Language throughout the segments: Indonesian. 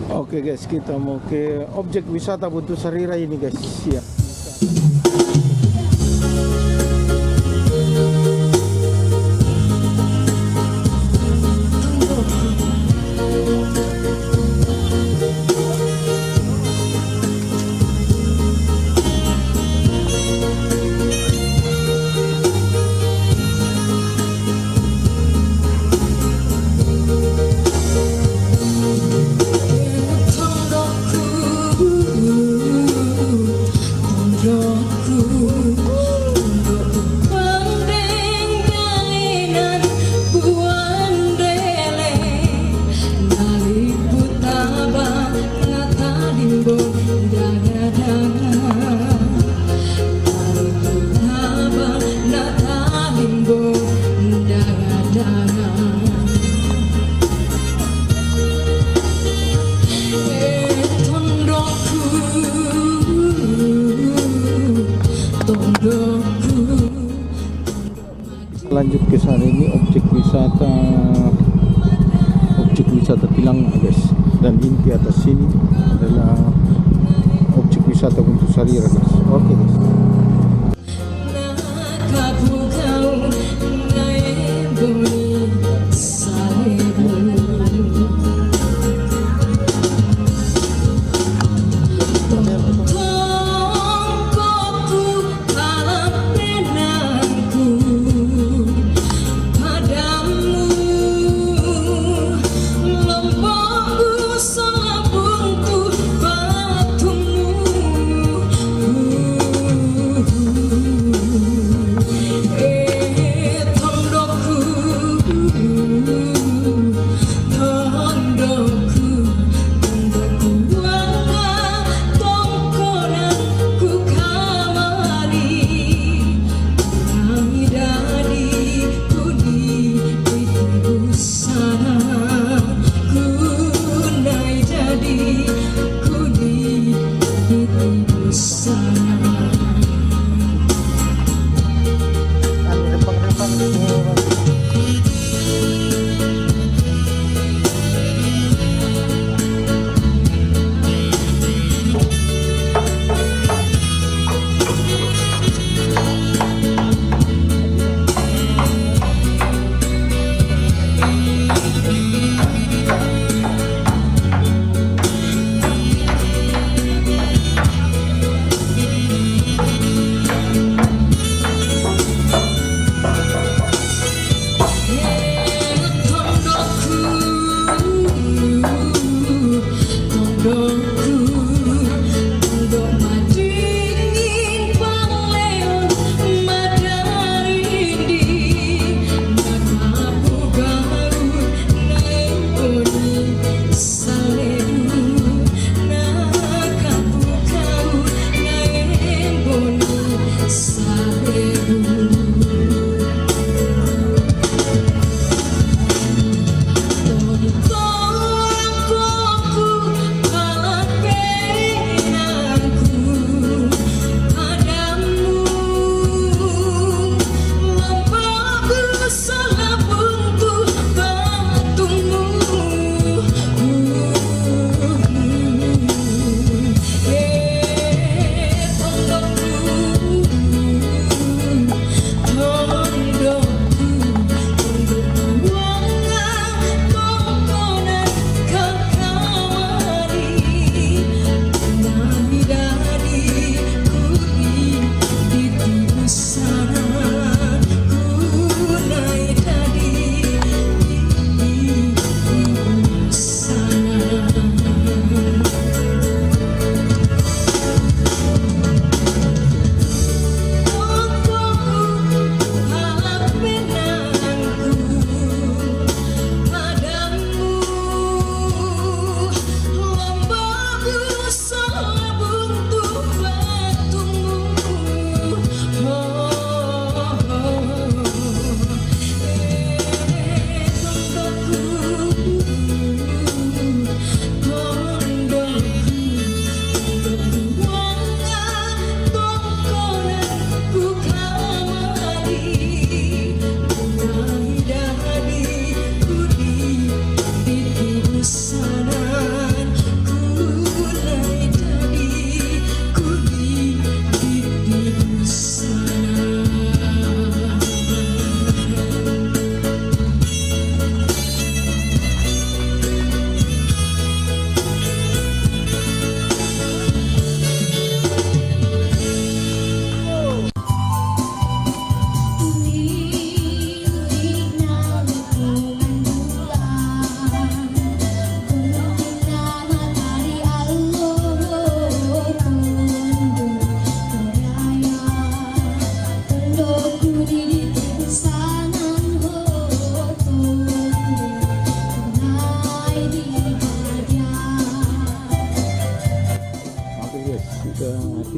Oke guys, kita mau ke objek wisata Buntu Sarira ini guys. Ya. Lanjut ke sana, ini objek wisata Tilangah guys, dan inti atas sini adalah objek wisata Buntu Sarira guys. Oke guys.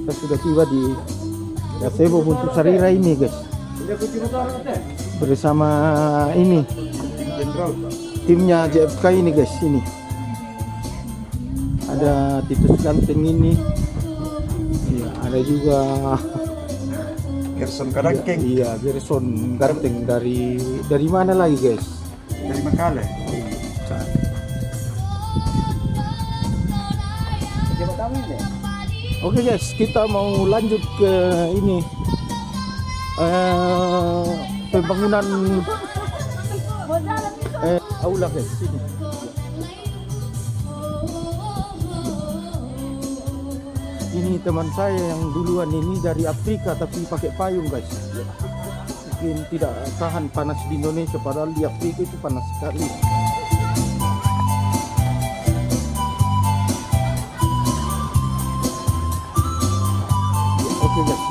kita sudah tiba di Gazebo Buntu Sarira ini guys, bersama ini timnya JFK ini guys. Ini ada Titus Ganteng ini ya, ada juga Gerson Karangkeng. iya Gerson Ganteng dari mana lagi guys? Dari Makale. Oke guys, kita mau lanjut ke ini pembangunan aula guys. Ini teman saya yang duluan ini dari Afrika tapi pakai payung guys. Mungkin tidak tahan panas di Indonesia, padahal di Afrika itu panas sekali. Oke guys,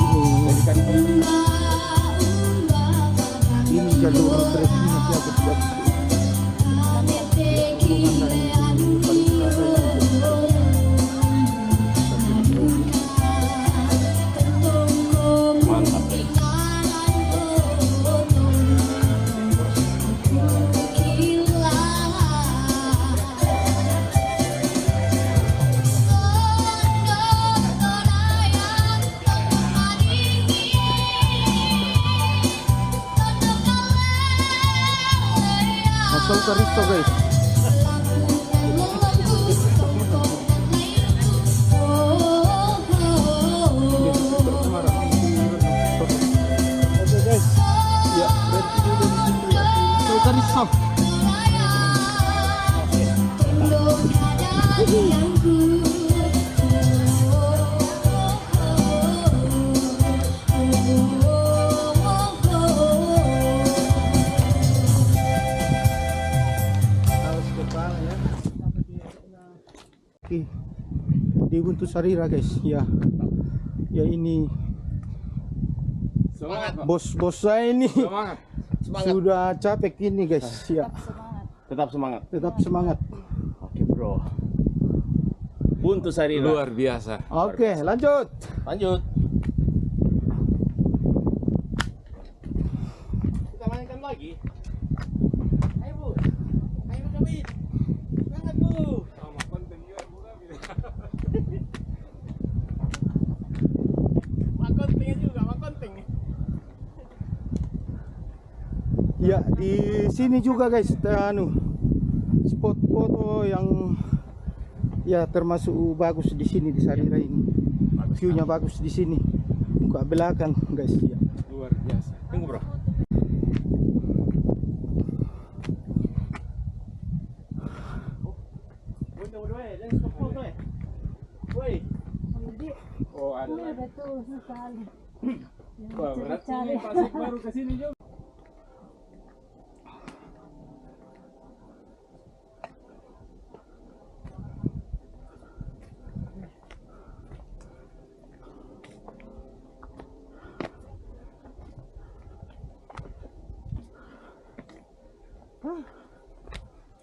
ini jalur trekking siapa siap. Masuk ke Risto guys. Oke guys, ya berarti dulu di sini. Masuk ke Risto. Oke, di Buntu Sarira guys, ya ini Semangat, Pak. bos saya ini Semangat. sudah capek ini guys, ya Tetap semangat. tetap semangat. Oke, Bro. Buntu Sarira. Luar biasa. Oke, lanjut. Lanjut. Kita mainkan lagi. Ayo, Bu. Ayo kami. Semangat, Bu. Sama konten juga bukan Makontingnya juga, makonting. Ya di sini juga guys, spot foto yang ya termasuk bagus di sini di Sarira ini. View-nya bagus di sini. Muka belakang guys, ya. luar biasa. Tunggu, Bro. Oh ada. Betul sekali. Wah, berarti ini Pasik baru ke sini juga.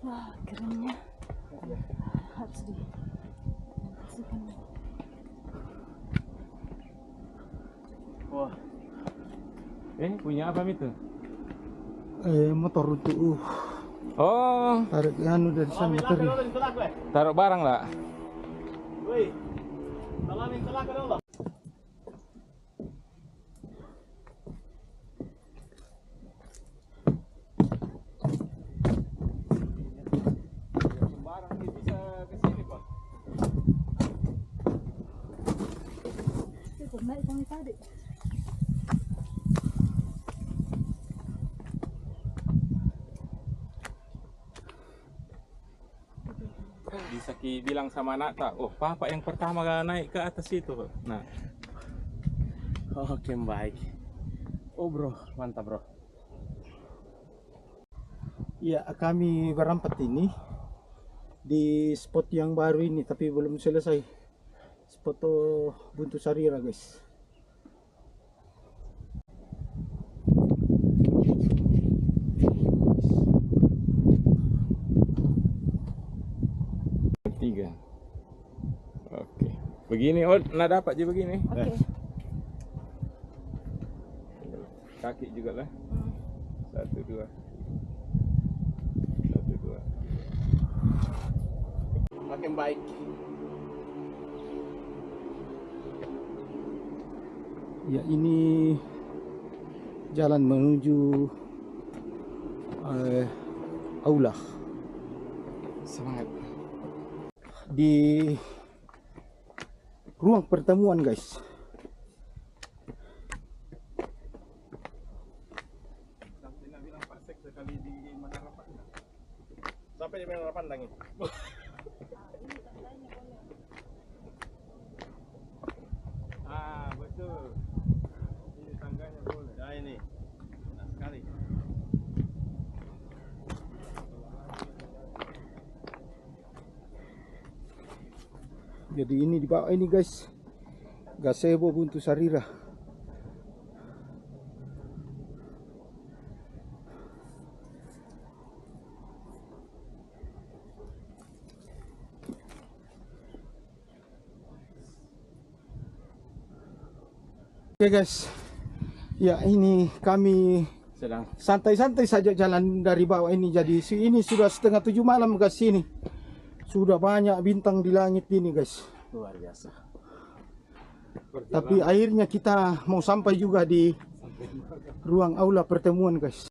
Wah, kerennya. Harus dikasihkan. Wah. Punya apa itu? Motor untuk Oh, tarik anu dari sana tadi. taruh barang lah. Woi. Salamin telaka dulu. Barang ini bisa ke sini, Pak. Cukup naik kami tadi. Bisa bilang sama anak tak, oh papa yang pertama naik ke atas itu. Nah, Oke, baik. Oh, Bro, mantap, Bro. Ya kami berempat ini di spot yang baru ini tapi belum selesai. Spot Buntu Sarira guys. tiga. Oke. Begini, oh, nak dapat je begini. Oke. Kaki juga lah. Hmm. 1, 2. 1, 2. Makin baik. Ya, ini jalan menuju aula. Semangat. Di ruang pertemuan, guys. Sampai nak bilang Pak Sek sekali di Menara Pandang. Sampai di Menara Pandang ini. Ah, betul. Ini tangganya boleh. Nah ini. Enak sekali. Jadi ini di bawah ini, guys, gazebo Buntu Sarira. Oke, guys, ya ini kami Sedang santai-santai saja jalan dari bawah ini. Jadi ini sudah setengah 7 malam, guys. Sini sudah banyak bintang di langit ini, guys. Luar biasa. Tapi akhirnya kita mau sampai juga di ruang aula pertemuan, guys.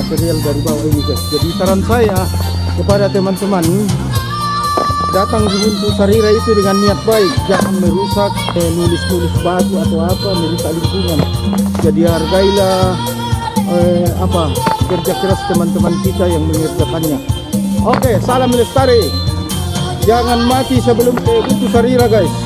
Material dari bawah ini, guys. Jadi saran saya kepada teman-teman, datang di Buntu Sarira itu dengan niat baik, jangan merusak, nulis-nulis batu atau apa, merusak lingkungan. Jadi hargailah kerja keras teman-teman kita yang mengerjakannya. Oke, salam lestari. Jangan mati sebelum ke Buntu Sarira, guys.